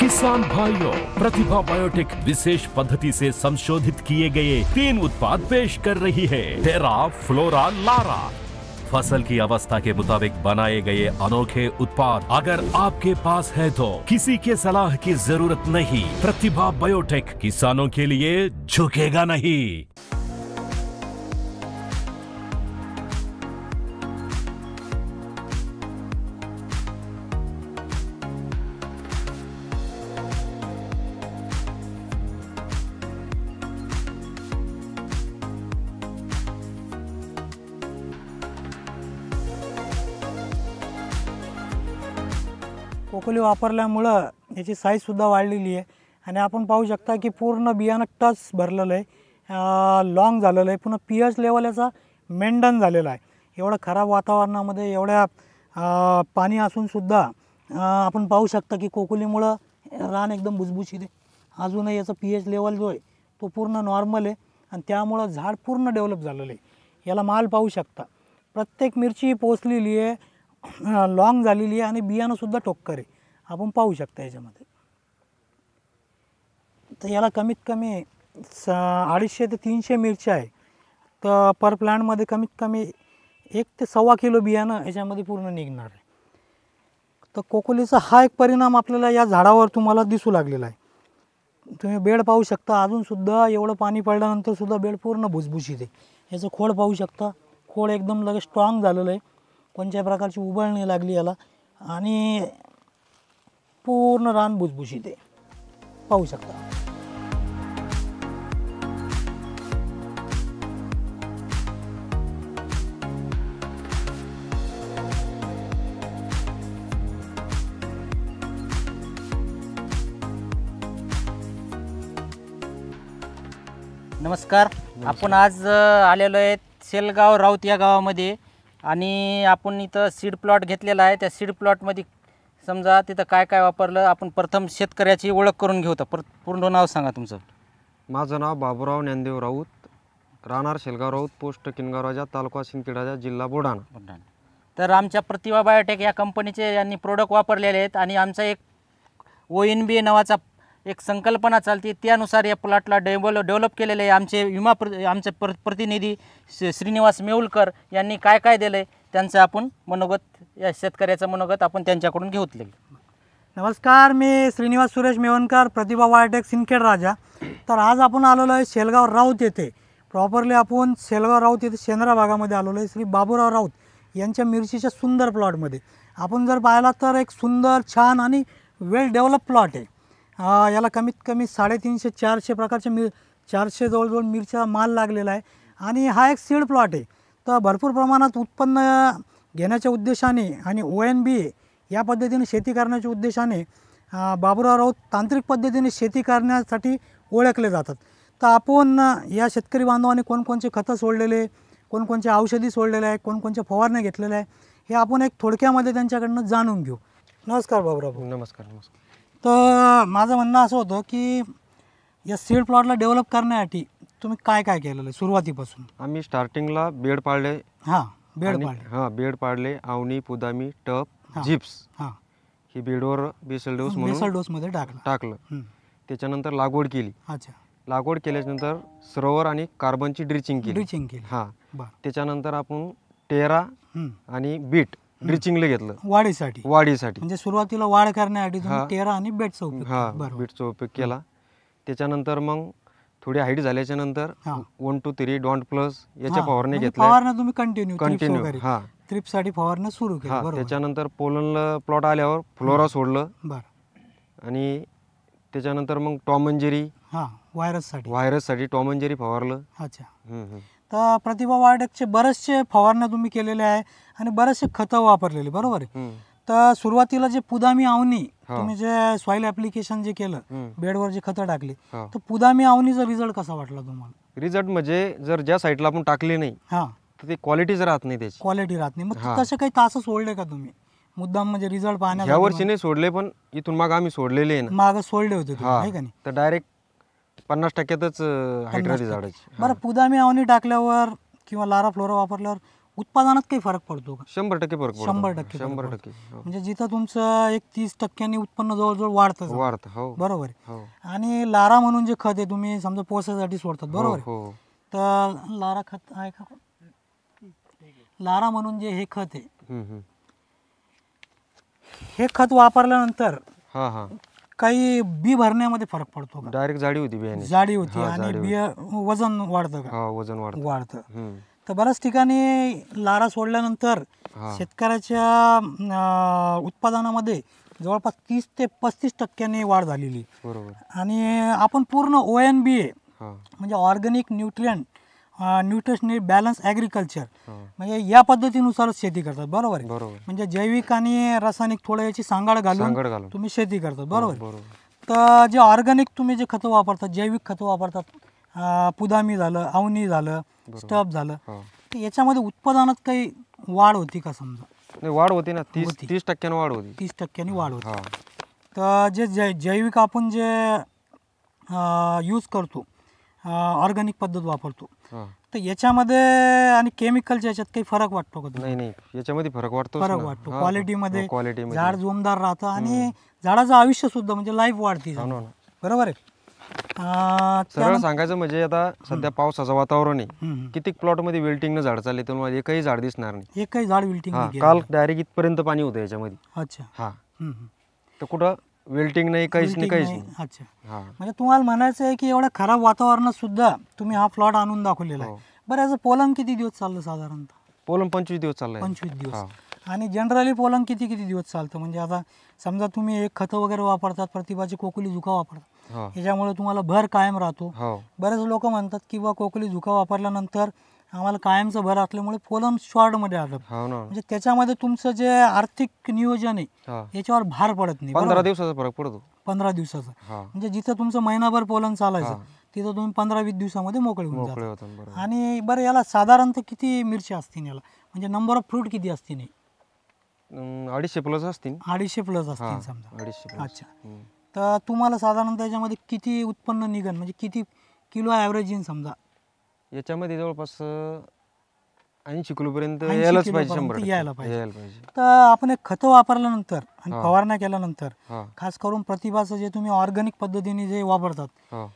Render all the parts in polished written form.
किसान भाइयों, प्रतिभा बायोटेक विशेष पद्धति से संशोधित किए गए 3 उत्पाद पेश कर रही है। टेरा, फ्लोरा, लारा। फसल की अवस्था के मुताबिक बनाए गए अनोखे उत्पाद अगर आपके पास है तो किसी के सलाह की जरूरत नहीं। प्रतिभा बायोटेक किसानों के लिए झुकेगा नहीं। कोकोली वापरल्यामुळं याची साईजसुद्धा वाढलेली आहे आणि आपण पाहू शकता की पूर्ण बियाणं टच भरलेलं आहे, लॉंग झालेलं आहे, पुन्हा पीएच लेवल याचा मेंटेन झालेला आहे। एवढं खराब वातावरणामध्ये एवढ्या पाणी असूनसुद्धा आपण पाहू शकता की कोकोलीमुळं रान एकदम भुसभुशीत आहे। अजूनही याचा पीएच लेवल जो आहे तो पूर्ण नॉर्मल आहे आणि त्यामुळं झाड पूर्ण डेव्हलप झालेलं आहे। याला माल पाहू शकता, प्रत्येक मिरची पोचलेली आहे, लॉंग झालेली आहे आणि बियाणंसुद्धा टोक्कर आहे, आपण पाहू शकता याच्यामध्ये। तर याला कमीत कमी 250 ते 300 मिरच्या आहे, तर पर प्लांटमध्ये कमीत कमी 1 ते 1.25 किलो बियाणं याच्यामध्ये पूर्ण निघणार आहे। तर कोकोलीचा हा एक परिणाम आपल्याला या झाडावर तुम्हाला दिसू लागलेला आहे। तुम्ही बेड पाहू शकता, अजूनसुद्धा एवढं पाणी पडल्यानंतरसुद्धा बेड पूर्ण भुसभुशीत आहे। याचं खोड पाहू शकता, खोड एकदम लगेच स्ट्रॉंग झालेलं आहे, कोणत्याही प्रकारची उबळ नाही लागली याला आणि पूर्ण रान भुसभुशीत आहे, पाहू शकता। नमस्कार, आपण आज आलेलो आहे शेलगाव राऊत या गावामध्ये आणि आपण इथं सीड प्लॉट घेतलेला आहे। त्या सीड प्लॉटमध्ये समजा तिथं काय काय वापरलं, आपण प्रथम शेतकऱ्याची ओळख करून घेऊ। तर पूर्ण नाव सांगा तुमचं। माझं नाव बाबूराव ज्ञानदेव राऊत, राहणार शेलगाव राऊत, पोस्ट किनगाव, तालुका सिंदखेड, जिल्हा बुलढाणा। तर आमच्या प्रतिभा बायोटेक या कंपनीचे यांनी प्रोडक्ट वापरलेले आहेत आणि आमचा एक ONB नावाचा एक संकल्पना चालते, त्यानुसार या प्लॉटला डेव्हलप केलेले आहे। आमचे प्रतिनिधी श्रीनिवास मेहुलकर यांनी काय काय दिलं आहे त्यांचं आपण मनोगत, या शेतकऱ्याचं मनोगत आपण त्यांच्याकडून घेतले। नमस्कार, मी श्रीनिवास सुरेश मेवणकर, प्रतिभा बायोटेक सिंदखेड राजा। तर आज आपण आलेलो आहे शेलगाव राऊत येथे, प्रॉपरली आपण शेलगाव राऊत येथे शेंद्रा भागामध्ये आलेलो आहे। श्री बाबूराव राऊत यांच्या मिरचीच्या सुंदर प्लॉटमध्ये आपण जर पाहिला तर एक सुंदर, छान आणि वेल डेव्हलप प्लॉट आहे। याला कमीत कमी 350-400 प्रकारचे 400 जवळजवळ मिरच्या माल लागलेला आहे आणि हा एक सीड प्लॉट आहे। तर भरपूर प्रमाणात उत्पन्न घेण्याच्या उद्देशाने आणि ONB या पद्धतीने शेती करण्याच्या उद्देशाने बाबूराव राऊत तांत्रिक पद्धतीने शेती करण्यासाठी ओळखले जातात। तर आपण या शेतकरी बांधवांनी कोणकोणचे खतं सोडलेले, कोणकोणचे औषधी सोडलेले आहे, कोणकोणच्या फवारण्या घेतलेल्या आहे, हे आपण एक थोडक्यामध्ये त्यांच्याकडनं जाणून घेऊ। नमस्कार बाबूराव भाऊ। नमस्कार। तर माझं म्हणणं असं होतं की या सीड प्लॉटला डेव्हलप करण्यासाठी तुम्ही काय काय केलेलं आहे सुरुवातीपासून? आम्ही स्टार्टिंगला बेड पाडले। बेड पाडले, आवणी, पुदामी, टप, जिप्स ही बेडवर बेसल डोसमध्ये टाकलं। त्याच्यानंतर लागवड केली। अच्छा, लागवड केल्यानंतर सरोवर आणि कार्बनची ड्रिचिंग केली। त्याच्यानंतर आपण टेरा आणि बीट ड्रिचिंगला घेतलं वाढीसाठी। म्हणजे सुरुवातीला वाढ करण्यासाठी तुम्ही टेरा आणि बीटचा उपयोग केला। त्याच्यानंतर मग थोडी हाईट झाल्याच्या नंतर 1, 2, 3 डॉन्ट प्लस याच्या फवारण्या घेतल्या। फवारण्या तुम्ही कंटिन्यू ट्रिपसाठी फवारण्या सुरू केल्या। त्याच्यानंतर पोलनला प्लॉट आल्यावर फ्लोरा सोडलं आणि त्याच्यानंतर मग टॉम अँड जेरी व्हायरससाठी टॉम अँड जेरी फवारलं। अच्छा, तर प्रतिभा बायोटेकचे बरेचसे फवारण्या तुम्ही केलेल्या आहे आणि बरेचसे खतं वापरलेले, बरोबर आहे? तर सुरुवातीला जे पुदामी आवनी तुम्ही जे सॉइल ऍप्लिकेशन जे केलं, बेडवर जे खतं टाकली, तर पुदामी आवनीचा रिझल्ट कसा वाटला तुम्हाला? रिझल्ट म्हणजे जर ज्या साईडला आपण टाकली नाही तर ते क्वालिटीच राहत नाही, त्याची क्वालिटी राहत नाही। मग तसे काही तास सोडले का तुम्ही मुद्दाम, म्हणजे रिझल्ट पाहण्यासाठी? या वर्षी नाही सोडले, पण इथून माग आम्ही सोडलेले आहे, माग सोडले होते तुम्ही, का नाही? तर डायरेक्ट 50%च हाईट राहते झाडाची। बरं, पुदामी आवनी टाकल्यावर किंवा लारा फ्लोरा वापरल्यावर उत्पादनात काही फरक पडतो का? 100% फरक पडतो. 100% 100%. म्हणजे जिथं तुमचं एक 30% उत्पन्न जवळजवळ वाढतं. वाढतं. हो बरोबर आहे. हो आणि लारा म्हणून जे खत आहे तुम्ही समजा पोसासाठी सोडतात, बरोबर आहे. हो तर लारा खत आहे का? लारा म्हणून जे हे खत आहे, हम्म. हे खत वापरल्यानंतर हा हा काही बी भरण्यामध्ये फरक पडतो का? डायरेक्ट जाडी होती बियाणे. जाडी होती हा, आणि जाडी बिया वजन वाढतं का? हा वजन वाढतं. वाढतं. हम्म. तर बऱ्याच ठिकाणी लारा सोडल्यानंतर हा. शेतकऱ्याच्या उत्पादनामध्ये जवळपास 30 ते 35% वाढ झालेली. बरोबर. आणि आपण पूर्ण ONBA हा म्हणजे ऑर्गॅनिक न्यूट्रिशनल बॅलन्स ॲग्रिकल्चर हा म्हणजे या पद्धतीनुसारच शेती करतात, बरोबर आहे. बरोबर. म्हणजे जैविक आणि रासायनिक थोडं याची सांगड सांगड घालून घालून. तुम्ही शेती करतात, बरोबर. बरोबर. तर जे ऑर्गॅनिक तुम्ही जे खतं वापरतात, जैविक खतं वापरतात, पुदामी झालं, अवनी झालं, स्टफ झालं, हा तर याच्यामध्ये उत्पादनात काही वाढ होती का? समजा नाही वाढ होती ना, होती. 30% वाढ होती. 30% वाढ होती. हा तर जे जैविक आपण जे यूज करतो, ऑर्गॅनिक पद्धत वापरतो, हा तर याच्यामध्ये आणि केमिकलच्या याच्यात काही फरक वाटतो का? नाही नाही याच्यामध्ये फरक वाटतो. फरक वाटतो. क्वालिटीमध्ये क्वालिटीमध्ये झाड जोमदार राहतं आणि झाडाचं आयुष्य सुद्धा म्हणजे लाईफ वाढते, बरोबर आहे. सरळ सांगायचं म्हणजे आता सध्या पावसाचं वातावरण आहे, हम्म. कितीक प्लॉट मध्ये विल्टिंग न झाड चालले तर मला एकही झाड दिसणार नाही. एकही झाड विल्टिंग हा काल डायरेक्ट इथपर्यंत पाणी होतं याच्यामध्ये. अच्छा. हा हम्म. तर कुठं विल्टिंग नाही, काहीच नाही, काहीच नाही. नाही. अच्छा. हा म्हणजे तुम्हाला म्हणायचं आहे की एवढ्या खराब वातावरणात सुद्धा तुम्ही हा प्लॉट आणून दाखवलेला आहे. हो. बरं, याचं पोलन किती दिवस चाललं साधारणतः? पोलम 25 दिवस चाललाय. 25 दिवस. हा. आणि जनरली पोलन किती दिवस चालतं? म्हणजे आता समजा तुम्ही एक खतं वगैरे वापरतात, प्रतिभाची कोकुली झुका वापरतात, हा याच्यामुळे तुम्हाला भर कायम राहतो. हो बरेच लोक म्हणतात की बा कोकुली झुका वापरल्यानंतर आम्हाला कायमचं भर असल्यामुळे पोलन शॉर्टमध्ये आलं. हो ना. म्हणजे त्याच्यामध्ये तुमचं जे आर्थिक नियोजन आहे हा याच्यावर भार पडत नाही. 15 दिवसाचा फरक पडतो. 15 दिवसाचं. हा म्हणजे जिथं तुमचं महिनाभर पोलन चालायचं हा. तिथं तुम्ही 15-20 दिवसामध्ये मोकळे होऊन मोकळे जाता. होतात. बरोबर. आणि बरं, याला साधारणतः किती मिरची असतील याला? म्हणजे नंबर ऑफ फ्रूट किती असतील? 250 प्लस असतील. 250 प्लस हा असतील समजा. 250 प्लस. अच्छा. तर तुम्हाला साधारणतः याच्यामध्ये किती उत्पन्न निघन, म्हणजे किती किलो ॲव्हरेज येईन समजा? याच्यामध्ये जवळपास 80 किलो पर्यंत 80 यायलाच किलो पाहिजे. पर्यंत 100% यायला पाहिजे. यायला पाहिजे. तर आपण एक खतं वापरल्यानंतर आणि हा. फवारण्या केल्यानंतर हा खास करून प्रतिभाचं जे तुम्ही ऑर्गॅनिक पद्धतीने जे वापरतात, हा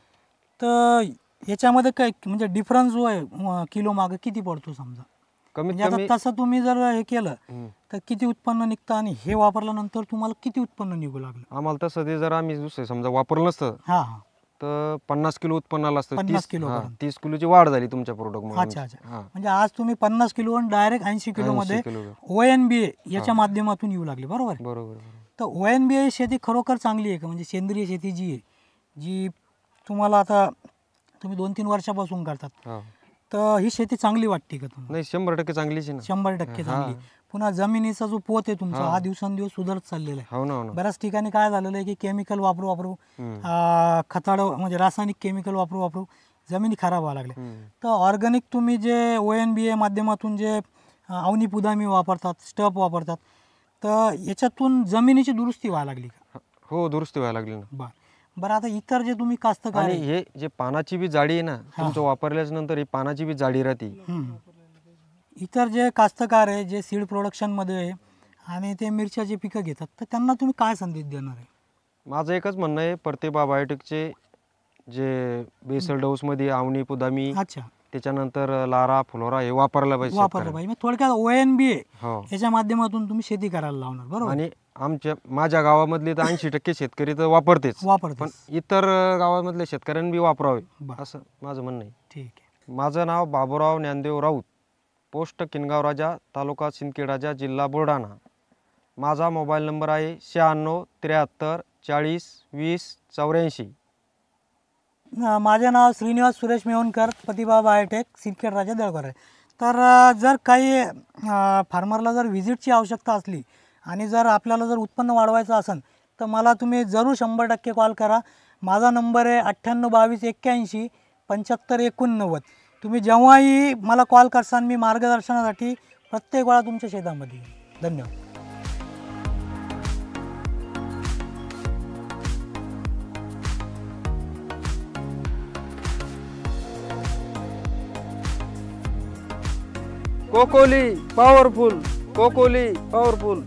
तर याच्यामध्ये काय म्हणजे डिफरन्स जो आहे किलो मागे किती पडतो समजा? कमीत म्हणजे कमी आता तसं तुम्ही जर हे केलं हम्म. तर किती उत्पन्न निघतं आणि हे वापरल्यानंतर तुम्हाला किती उत्पन्न निघू लागलं? आम्हाला तसं ते जर आम्ही दुसरं समजा वापरलं नसतं हां हां. तर 50 किलो उत्पन्न आलं असतं. 50 किलोपर्यंत. 30 किलोची वाढ झाली तुमच्या प्रोडक्टमुळे. अच्छा अच्छा. म्हणजे आज तुम्ही 50 किलो डायरेक्ट 80 किलोमध्ये 80 किलो. ONBA याच्या माध्यमातून येऊ लागले, बरोबर आहे? बरोबर. तर ONBA शेती खरोखर चांगली आहे का? म्हणजे सेंद्रिय शेती जी आहे, जी तुम्हाला आता तुम्ही 2-3 वर्षापासून करतात, हा तर ही शेती चांगली वाटते का तुम्हाला? नाही 100% चांगलीच आहे ना. 100% चांगली. पुन्हा जमिनीचा जो पोत आहे तुमचा हा दिवसेंदिवस सुधारत चाललेला आहे. हो ना. हो ना. बऱ्याच ठिकाणी काय झालेलं आहे की केमिकल वापरू खताडं म्हणजे रासायनिक केमिकल वापरू जमिनी खराब व्हायला लागल्या. तर ऑर्गॅनिक तुम्ही जे ONBA माध्यमातून जे अवनी पुदामी वापरतात, स्टफ वापरतात, तर याच्यातून जमिनीची दुरुस्ती व्हायला लागली का? हो दुरुस्ती व्हायला लागली ना. बरं, आता इतर जे तुम्ही कास्तकार आणि आहे, हे जे पानाची बी जाडी आहे ना, तुमचं वापरल्याच्या नंतर ही पानाची बी जाडी राहते. इतर जे कास्तकार आहे जे सीड प्रोडक्शनमध्ये आहे आणि ते मिरच्याचे पिकं घेतात, तर त्यांना तुम्ही काय संदेश देणार आहे? माझं एकच म्हणणं आहे, प्रतिभा बायोटेकचे जे बेसल डोसमध्ये अवनी पुदामी, अच्छा. त्याच्यानंतर लारा फुलोरा हे वापरलं पाहिजे. वापरलं पाहिजे. म्हणजे थोडक्यात ONBA हो. याच्या माध्यमातून तुम्ही शेती करायला लावणार, बरोबर? आणि माझ्या गावामधले तर 80% शेतकरी तर वापरतेच, पण इतर गावामधले शेतकऱ्यांनी बी वापरावे असं माझं म्हणणं आहे. ठीक आहे. माझं नाव बाबूराव ज्ञानदेव राऊत, पोस्ट किनगाव राजा, तालुका सिंदखेड राजा, जिल्हा बुलढाणा. माझा मोबाईल नंबर आहे 96 73 40 20 84. माझे नाव श्रीनिवास सुरेश मेवणकर, प्रतिभा बायोटेक, सिंदखेड राजा, देळघर आहे. तर जर काही फार्मरला जर व्हिजिटची आवश्यकता असली आणि जर आपल्याला जर उत्पन्न वाढवायचं असेल तर मला तुम्ही जरूर 100% कॉल करा. माझा नंबर आहे 98 22 81 75 89. तुम्ही जेव्हाही मला कॉल करसान मी मार्गदर्शनासाठी प्रत्येक वेळा तुमच्या शेतामध्ये येईन. धन्यवाद. कोकोली पॉवरफुल, कोकोली पॉवरफुल.